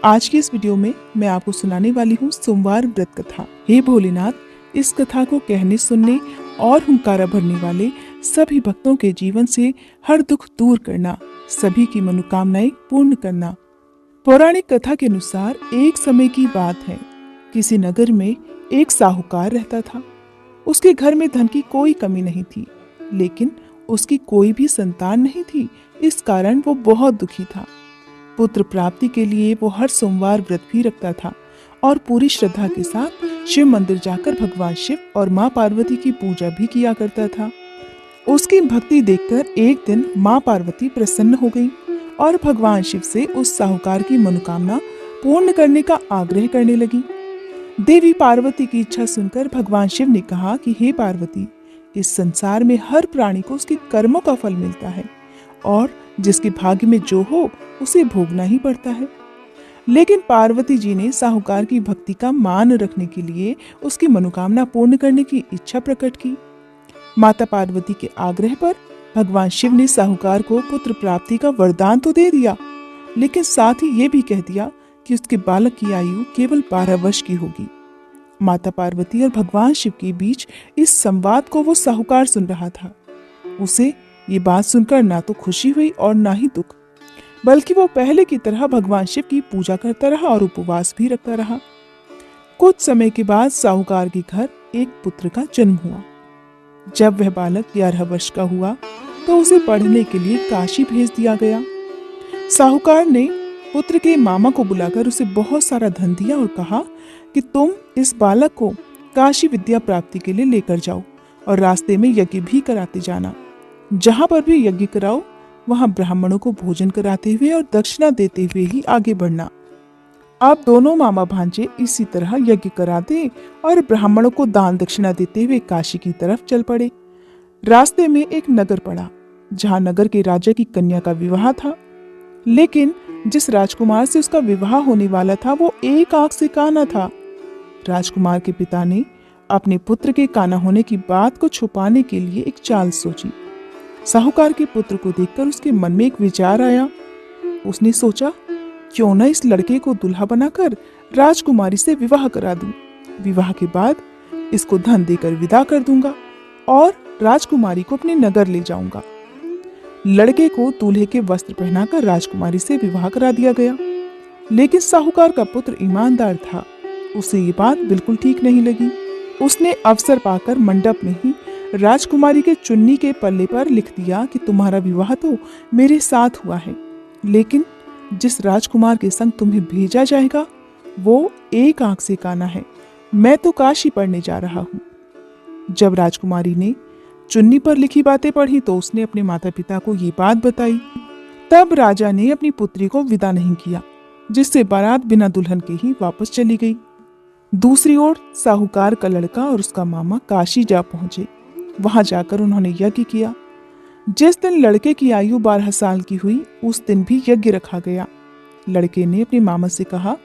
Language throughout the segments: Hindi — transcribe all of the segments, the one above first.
आज की इस वीडियो में मैं आपको सुनाने वाली हूँ सोमवार व्रत कथा। हे भोलेनाथ, इस कथा को कहने, सुनने और हुंकारा भरने वाले सभी भक्तों के जीवन से हर दुख दूर करना, सभी की मनोकामनाएं पूर्ण करना। पौराणिक कथा के अनुसार एक समय की बात है, किसी नगर में एक साहूकार रहता था। उसके घर में धन की कोई कमी नहीं थी, लेकिन उसकी कोई भी संतान नहीं थी। इस कारण वो बहुत दुखी था। पुत्र प्राप्ति के लिए वो हर सोमवार व्रत भी रखता था और पूरी श्रद्धा के साथ शिव मंदिर जाकर भगवान शिव और माँ पार्वती की पूजा भी किया करता था। उसकी भक्ति देखकर एक दिन माँ पार्वती प्रसन्न हो गई और भगवान शिव से उस साहूकार की मनोकामना पूर्ण करने का आग्रह करने लगी। देवी पार्वती की इच्छा सुनकर भगवान शिव ने कहा कि हे पार्वती, इस संसार में हर प्राणी को उसके कर्मों का फल मिलता है और जिसके भाग्य में जो हो उसे भोगना ही पड़ता है। लेकिन पार्वती जी ने साहूकार की भक्ति का मान रखने के लिए उसकी मनोकामना पूर्ण करने की इच्छा प्रकट की। माता पार्वती के आग्रह पर भगवान शिव ने साहूकार को पुत्र प्राप्ति का वरदान तो दे दिया, लेकिन साथ ही ये भी कह दिया कि उसके बालक की आयु केवल 12 वर्ष की होगी। माता पार्वती और भगवान शिव के बीच इस संवाद को वो साहूकार सुन रहा था। उसे ये बात सुनकर ना तो खुशी हुई और ना ही दुख, बल्कि वो पहले की तरह भगवान शिव की पूजा करता रहा और उपवास भी रखता रहा। कुछ समय के बाद साहूकार के घर एक पुत्र का जन्म हुआ। जब वह बालक 11 वर्ष का हुआ तो उसे पढ़ने के लिए काशी भेज दिया गया। साहूकार ने पुत्र के मामा को बुलाकर उसे बहुत सारा धन दिया और कहा कि तुम इस बालक को काशी विद्या प्राप्ति के लिए लेकर जाओ और रास्ते में यज्ञ भी कराते जाना। जहां पर भी यज्ञ कराओ वहां ब्राह्मणों को भोजन कराते हुए और दक्षिणा देते हुए ही आगे बढ़ना। आप दोनों मामा भांजे इसी तरह यज्ञ कराते और ब्राह्मणों को दान दक्षिणा देते हुए काशी की तरफ चल पड़े। रास्ते में एक नगर पड़ा, जहां नगर के राजा की कन्या का विवाह था। लेकिन जिस राजकुमार से उसका विवाह होने वाला था वो एक आंख से काना था। राजकुमार के पिता ने अपने पुत्र के काना होने की बात को छुपाने के लिए एक चाल सोची। साहूकार के पुत्र को देखकर उसके मन में एक विचार आया। उसने सोचा, क्यों न इस लड़के को दुल्हा बनाकर राजकुमारी से विवाह करा दूं। विवाह के बाद इसको धन देकर विदा कर दूंगा और राजकुमारी को अपने नगर ले जाऊंगा। लड़के को दूल्हे के वस्त्र पहनाकर राजकुमारी से विवाह करा दिया गया। लेकिन साहूकार का पुत्र ईमानदार था, उसे ये बात बिल्कुल ठीक नहीं लगी। उसने अवसर पाकर मंडप में ही राजकुमारी के चुन्नी के पल्ले पर लिख दिया कि तुम्हारा विवाह तो मेरे साथ हुआ है, लेकिन जिस राजकुमार के संग तुम्हें भेजा जाएगा वो एक आंख से काना है। मैं तो काशी पढ़ने जा रहा हूँ। जब राजकुमारी ने चुन्नी पर लिखी बातें पढ़ी तो उसने अपने माता पिता को ये बात बताई। तब राजा ने अपनी पुत्री को विदा नहीं किया, जिससे बारात बिना दुल्हन के ही वापस चली गई। दूसरी ओर साहूकार का लड़का और उसका मामा काशी जा पहुंचे। वहां जाकर उन्होंने यज्ञ किया। जिस दिन लड़के की आयु 12 साल की हुई उस दिन भी यज्ञ रखा गया। लड़के ने अपने मामा से कहा,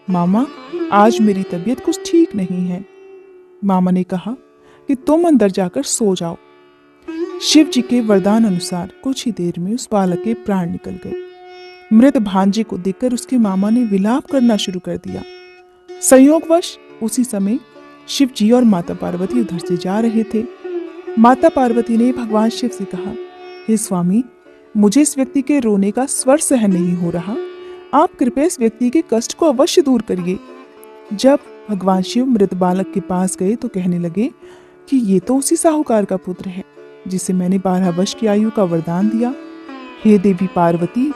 मामा, आज मेरी तबीयत कुछ ठीक नहीं है। मामा ने कहा कि तुम अंदर जाकर सो जाओ। शिव जी के वरदान अनुसार कुछ ही देर में उस बालक के प्राण निकल गए। मृत भांजे को देखकर उसके मामा ने विलाप करना शुरू कर दिया। संयोगवश उसी समय शिव जी और माता पार्वती उधर से जा रहे थे। माता पार्वती ने भगवान शिव से कहा, हे स्वामी, मुझे इस व्यक्ति के रोने का स्वर सहन नहीं हो रहा। आप कृपया इस व्यक्ति के कष्ट को अवश्य दूर करिए। जब भगवान शिव मृत बालक के पास गए तो कहने लगे कि ये तो उसी साहूकार का पुत्र है जिसे मैंने 12 वर्ष की आयु का वरदान दिया। हे देवी पार्वती,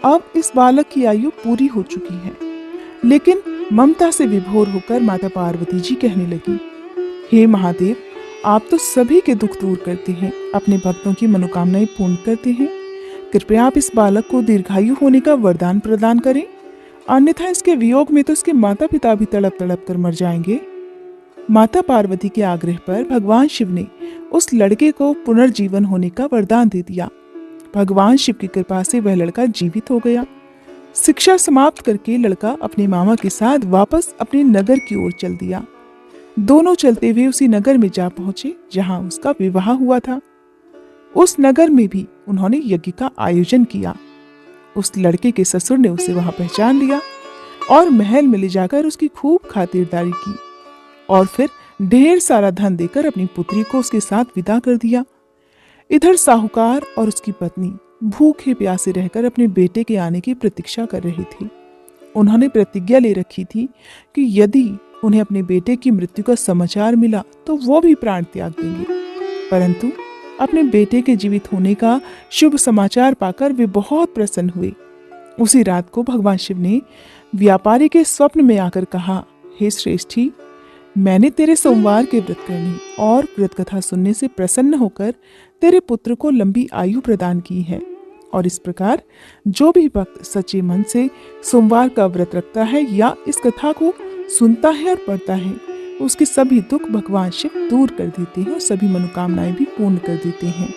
अब इस बालक की आयु पूरी हो चुकी है। लेकिन ममता से विभोर होकर माता पार्वती जी कहने लगी, हे महादेव, आप तो सभी के दुख दूर करते हैं, अपने भक्तों की मनोकामनाएं पूर्ण करते हैं। कृपया आप इस बालक को दीर्घायु होने का वरदान प्रदान करें, अन्यथा इसके वियोग में तो इसके माता पिता भी तड़प तड़प कर मर जाएंगे। माता पार्वती के आग्रह पर भगवान शिव ने उस लड़के को पुनर्जीवन होने का वरदान दे दिया। भगवान शिव की कृपा से वह लड़का जीवित हो गया। शिक्षा समाप्त करके लड़का अपने मामा के साथ वापस अपने नगर की ओर चल दिया। दोनों चलते हुए उसी नगर में जा पहुंचे जहां उसका विवाह हुआ था। उस नगर में भी उन्होंने यज्ञ का आयोजन किया। उस लड़के के ससुर ने उसे वहां पहचान लिया। और महल में ले जाकर उसकी खूब खातिरदारी की और फिर ढेर सारा धन देकर अपनी पुत्री को उसके साथ विदा कर दिया। इधर साहूकार और उसकी पत्नी भूखे प्यासे रहकर अपने बेटे के आने की प्रतीक्षा कर रहे थे। उन्होंने प्रतिज्ञा ले रखी थी कि यदि उन्हें अपने बेटे की मृत्यु का समाचार मिला तो वो भी प्राण त्याग देंगे। परंतु अपने बेटे के जीवित होने का शुभ समाचार पाकर वे बहुत प्रसन्न हुए। उसी रात को भगवान शिव ने व्यापारी के स्वप्न में आकर कहा, हे श्रेष्ठी, मैंने तेरे सोमवार के व्रत करने और व्रत कथा सुनने से प्रसन्न होकर तेरे पुत्र को लंबी आयु प्रदान की है। और इस प्रकार जो भी भक्त सच्चे मन से सोमवार का व्रत रखता है या इस कथा को सुनता है और पढ़ता है, उसके सभी दुख भगवान शिव दूर कर देते हैं और सभी मनोकामनाएं भी पूर्ण कर देते हैं।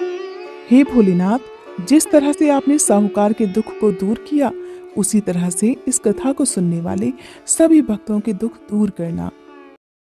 हे भोलेनाथ, जिस तरह से आपने साहूकार के दुख को दूर किया, उसी तरह से इस कथा को सुनने वाले सभी भक्तों के दुख दूर करना।